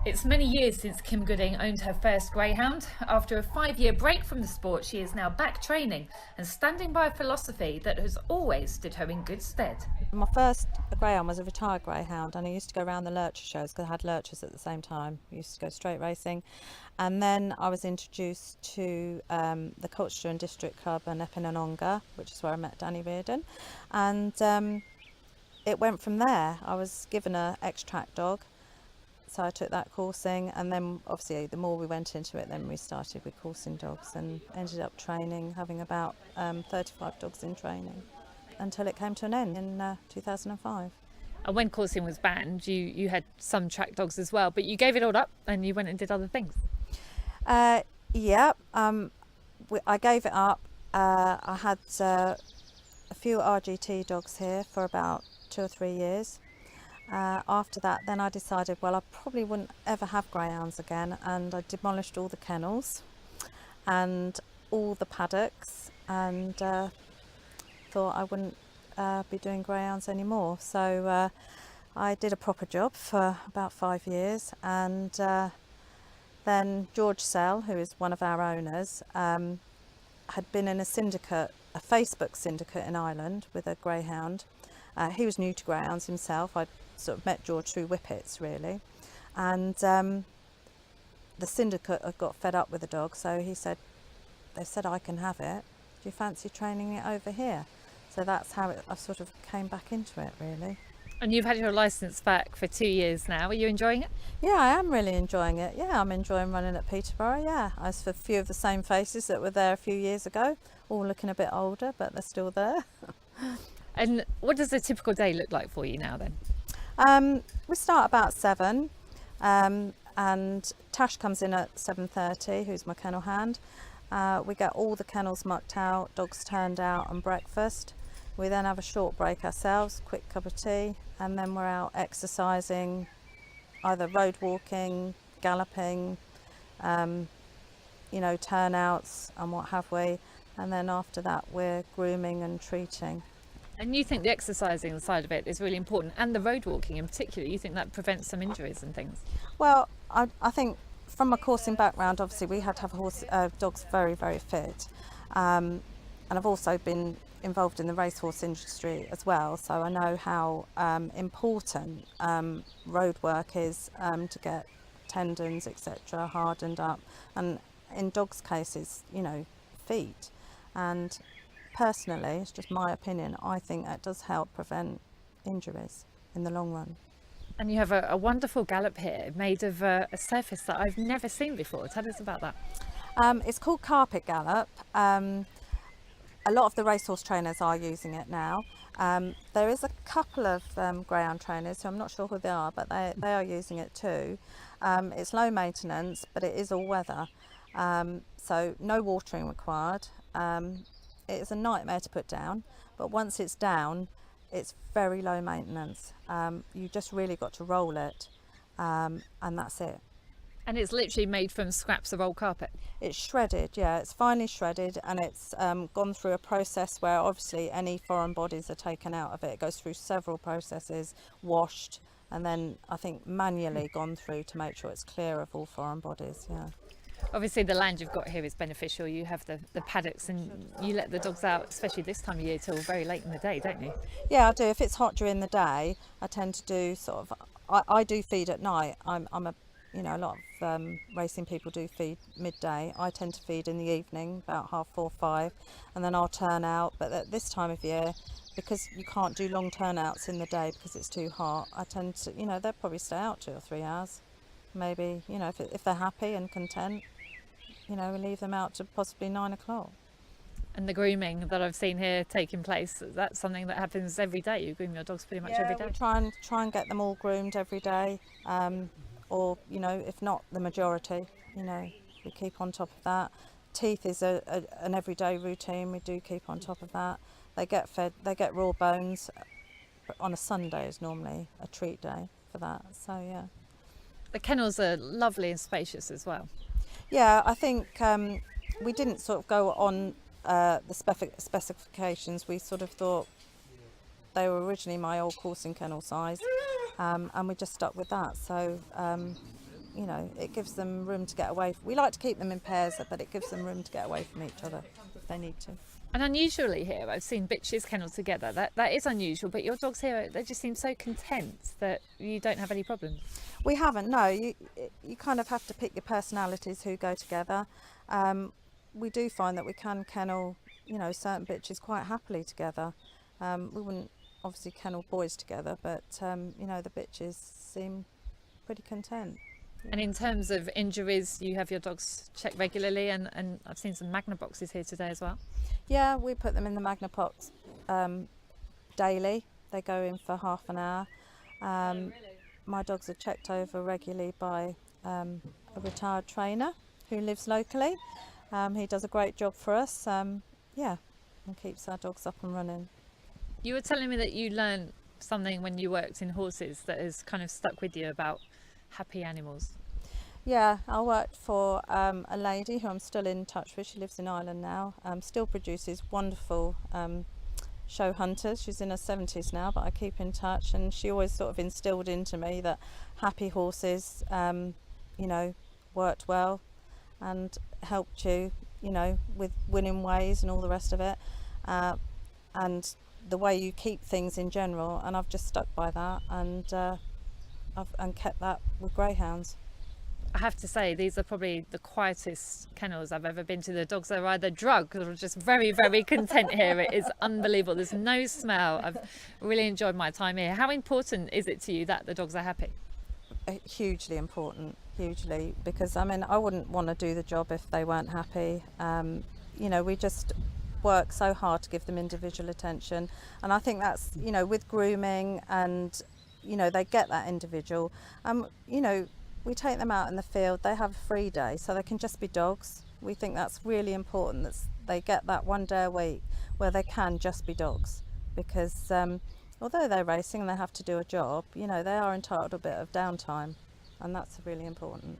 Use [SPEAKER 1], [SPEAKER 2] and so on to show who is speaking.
[SPEAKER 1] It's many years since Kim Gooding owned her first Greyhound. After a 5-year break from the sport, she is now back training and standing by a philosophy that has always stood her in good stead.
[SPEAKER 2] My first greyhound was a retired greyhound, and I used to go around the lurcher shows because I had lurchers at the same time. I used to go straight racing, and then I was introduced to the Colchester and District Club and Epinononga, which is where I met Danny Reardon, and it went from there. I was given a X-Track dog, so I took that coursing, and then obviously the more we went into it, then we started with coursing dogs and ended up training, having about 35 dogs in training until it came to an end in 2005.
[SPEAKER 1] And when coursing was banned, you had some track dogs as well, but you gave it all up and you went and did other things.
[SPEAKER 2] Yeah, I gave it up. I had a few RGT dogs here for about 2 or 3 years. After that, then I decided, well, I probably wouldn't ever have greyhounds again, and I demolished all the kennels and all the paddocks, and thought I wouldn't be doing greyhounds anymore. So I did a proper job for about 5 years, and then George Sell, who is one of our owners, had been in a syndicate, a Facebook syndicate in Ireland with a greyhound. He was new to greyhounds himself. I sort of met George through whippets, really, and the syndicate had got fed up with the dog, so he said, they said I can have it, do you fancy training it over here? So that's how I sort of came back into it, really.
[SPEAKER 1] And you've had your licence back for 2 years now. Are you enjoying it?
[SPEAKER 2] Yeah, I am really enjoying it. Yeah, I'm enjoying running at Peterborough. Yeah, I see a few of the same faces that were there a few years ago, all looking a bit older, but they're still there.
[SPEAKER 1] And what does a typical day look like for you now then?
[SPEAKER 2] We start about 7, and Tash comes in at 7:30, who's my kennel hand. We get all the kennels mucked out, dogs turned out, and breakfast. We then have a short break ourselves, quick cup of tea, and then we're out exercising, either road walking, galloping, turnouts and what have we. And then after that, we're grooming and treating.
[SPEAKER 1] And you think the exercising side of it is really important, and the road walking in particular, you think that prevents some injuries and things?
[SPEAKER 2] Well, I think from a coursing background, obviously we had to have dogs very, very fit. And I've also been involved in the racehorse industry as well, so I know how important road work is to get tendons, etc., hardened up, and in dogs' cases, feet. And personally, it's just my opinion, I think that does help prevent injuries in the long run.
[SPEAKER 1] And you have a wonderful gallop here made of a surface that I've never seen before. Tell us about that.
[SPEAKER 2] It's called carpet gallop. A lot of the racehorse trainers are using it now. There is a couple of greyhound trainers who I'm not sure who they are, but they are using it too. It's low maintenance, but it is all weather, so no watering required. It is a nightmare to put down, but once it's down, it's very low maintenance. You just really got to roll it, and that's it.
[SPEAKER 1] And it's literally made from scraps of old carpet.
[SPEAKER 2] It's shredded, yeah, it's finely shredded, and it's gone through a process where obviously any foreign bodies are taken out of it. It goes through several processes, washed, and then I think manually gone through to make sure it's clear of all foreign bodies, yeah.
[SPEAKER 1] Obviously the land you've got here is beneficial. You have the paddocks, and you let the dogs out, especially this time of year, till very late in the day, don't you?
[SPEAKER 2] Yeah, I do. If it's hot during the day, I tend to do sort of, I do feed at night. I'm a a lot of racing people do feed midday. I tend to feed in the evening, about 4:30, 5, and then I'll turn out. But at this time of year, because you can't do long turnouts in the day because it's too hot, I tend to, they'll probably stay out 2 or 3 hours. Maybe, if they're happy and content, we leave them out to possibly 9 o'clock.
[SPEAKER 1] And the grooming that I've seen here taking place, that's something that happens every day. You groom your dogs pretty much every day.
[SPEAKER 2] We try and get them all groomed every day. Or if not the majority, we keep on top of that. Teeth is an everyday routine. We do keep on top of that. They get fed, they get raw bones. But on a Sunday is normally a treat day for that, so yeah.
[SPEAKER 1] The kennels are lovely and spacious as well.
[SPEAKER 2] Yeah, I think we didn't sort of go on the specifications. We sort of thought they were originally my old coursing kennel size, and we just stuck with that. So you know, it gives them room to get away. We like to keep them in pairs, but it gives them room to get away from each other if they need to.
[SPEAKER 1] And unusually here, I've seen bitches kennelled together. That is unusual, but your dogs here, they just seem so content that you don't have any problems.
[SPEAKER 2] We haven't, no. You kind of have to pick your personalities who go together. We do find that we can kennel, you know, certain bitches quite happily together. We wouldn't obviously kennel boys together, but you know, the bitches seem pretty content.
[SPEAKER 1] And in terms of injuries, you have your dogs checked regularly, and I've seen some Magna boxes here today as well.
[SPEAKER 2] Yeah, we put them in the Magna box daily. They go in for half an hour. My dogs are checked over regularly by a retired trainer who lives locally. He does a great job for us, yeah, and keeps our dogs up and running.
[SPEAKER 1] You were telling me that you learned something when you worked in horses that has kind of stuck with you about happy animals.
[SPEAKER 2] Yeah, I worked for a lady who I'm still in touch with. She lives in Ireland now, still produces wonderful show hunters. She's in her 70s now, but I keep in touch, and she always sort of instilled into me that happy horses, you know, worked well and helped you, you know, with winning ways and all the rest of it, and the way you keep things in general. And I've just stuck by that, and I've kept that with greyhounds.
[SPEAKER 1] I have to say, these are probably the quietest kennels I've ever been to. The dogs are either drugged or just very, very content here. It is unbelievable. There's no smell. I've really enjoyed my time here. How important is it to you that the dogs are happy?
[SPEAKER 2] Hugely important, hugely, because I mean, I wouldn't want to do the job if they weren't happy. You know, we just work so hard to give them individual attention, and I think that's, you know, with grooming, and you know, they get that individual. You know, we take them out in the field, they have a free day, so they can just be dogs. We think that's really important, that they get that one day a week where they can just be dogs, because although they're racing and they have to do a job, you know, they are entitled to a bit of downtime, and that's really important.